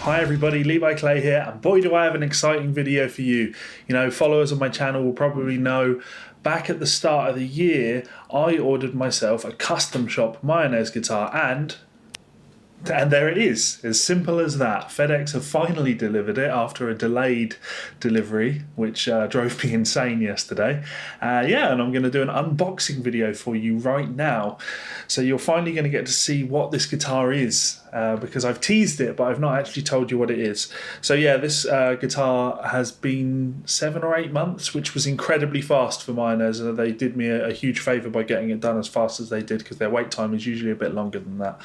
Hi everybody, Levi Clay here, and boy do I have an exciting video for you. You know, followers of my channel will probably know back at the start of the year I ordered myself a custom shop Mayones guitar and there it is, as simple as that. FedEx have finally delivered it after a delayed delivery, which drove me insane yesterday. Yeah, and I'm going to do an unboxing video for you right now. So you're finally going to get to see what this guitar is, because I've teased it, but I've not actually told you what it is. So yeah, this guitar has been 7 or 8 months, which was incredibly fast for Mayones. They did me a huge favour by getting it done as fast as they did, because their wait time is usually a bit longer than that.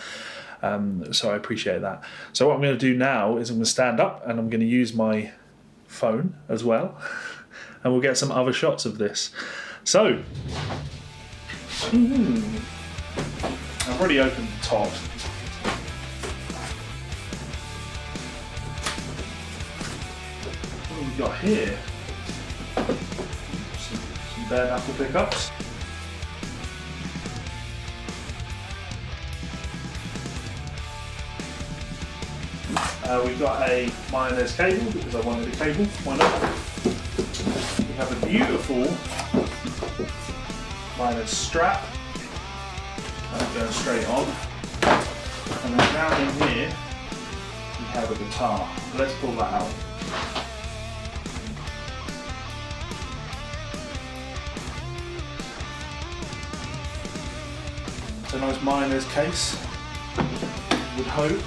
So I appreciate that. So what I'm going to do now is I'm going to stand up and I'm going to use my phone as well, and we'll get some other shots of this. So, I've already opened the top. What have we got here? Some bare knuckle pickups. We've got a Mayones cable because I wanted a cable, why not? We have a beautiful Mayones strap, going straight on. And then down in here, we have a guitar. Let's pull that out. It's a nice Mayones case, would hope.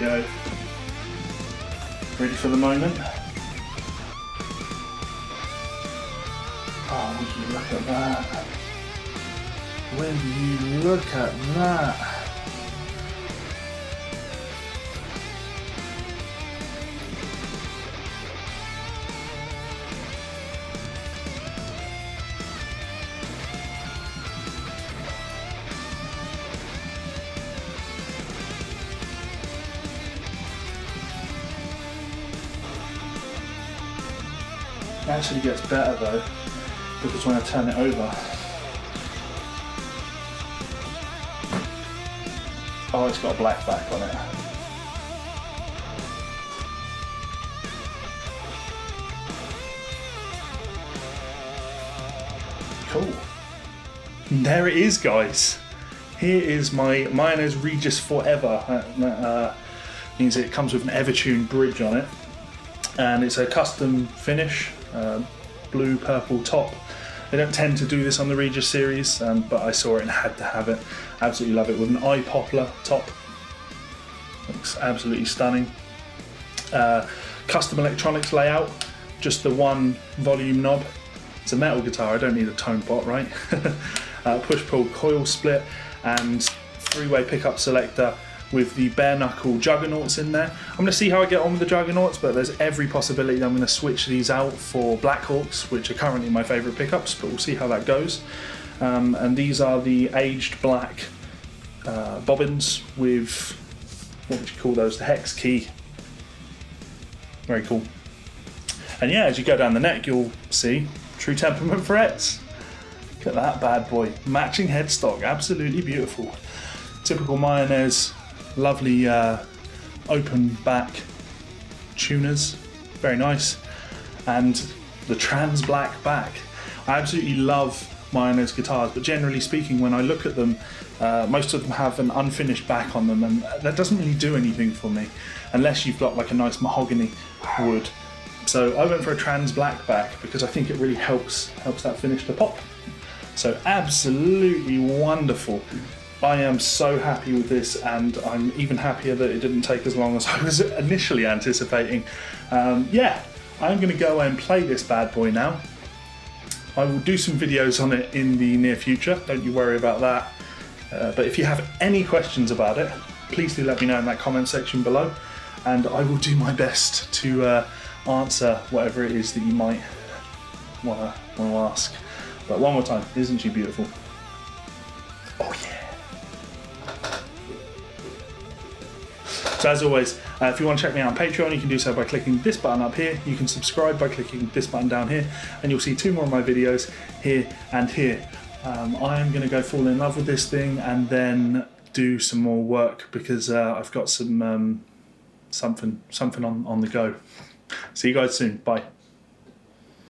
Go. Ready for the moment. Oh, would you look at that? When you look at that. It actually gets better though, because when I turn it over, oh, it's got a black back on it. Cool. And there it is, guys. Here is my Mayones Regius Forever. That means it comes with an Evertune bridge on it, and it's a custom finish. Blue purple top. They don't tend to do this on the Regius series, but I saw it and had to have it. Absolutely love it, with an eye poplar top. Looks absolutely stunning. Custom electronics layout, just the one volume knob. It's a metal guitar, I don't need a tone pot, right? Push-pull coil split and three-way pickup selector with the bare knuckle juggernauts in there. I'm going to see how I get on with the juggernauts, but there's every possibility that I'm going to switch these out for Blackhawks, which are currently my favourite pickups, but we'll see how that goes. And these are the aged black bobbins with, what would you call those, the hex key. Very cool. And yeah, as you go down the neck, you'll see true Temperament frets. Look at that bad boy. Matching headstock, absolutely beautiful. Typical Mayones. Lovely open back tuners, very nice, and the trans black back. I absolutely love Mayones guitars, but generally speaking, when I look at them, most of them have an unfinished back on them, and that doesn't really do anything for me unless you've got like a nice mahogany wood. So I went for a trans black back because I think it really helps that finish to pop. So absolutely wonderful. I am so happy with this, and I'm even happier that it didn't take as long as I was initially anticipating. Yeah, I'm going to go and play this bad boy now. I will do some videos on it in the near future, don't you worry about that. But if you have any questions about it, please do let me know in that comment section below, and I will do my best to answer whatever it is that you might want to ask. But one more time, isn't she beautiful? Oh yeah. So as always, if you want to check me out on Patreon, you can do so by clicking this button up here. You can subscribe by clicking this button down here, and you'll see 2 more of my videos here and here. I am going to go fall in love with this thing and then do some more work because I've got some something on the go. See you guys soon. Bye.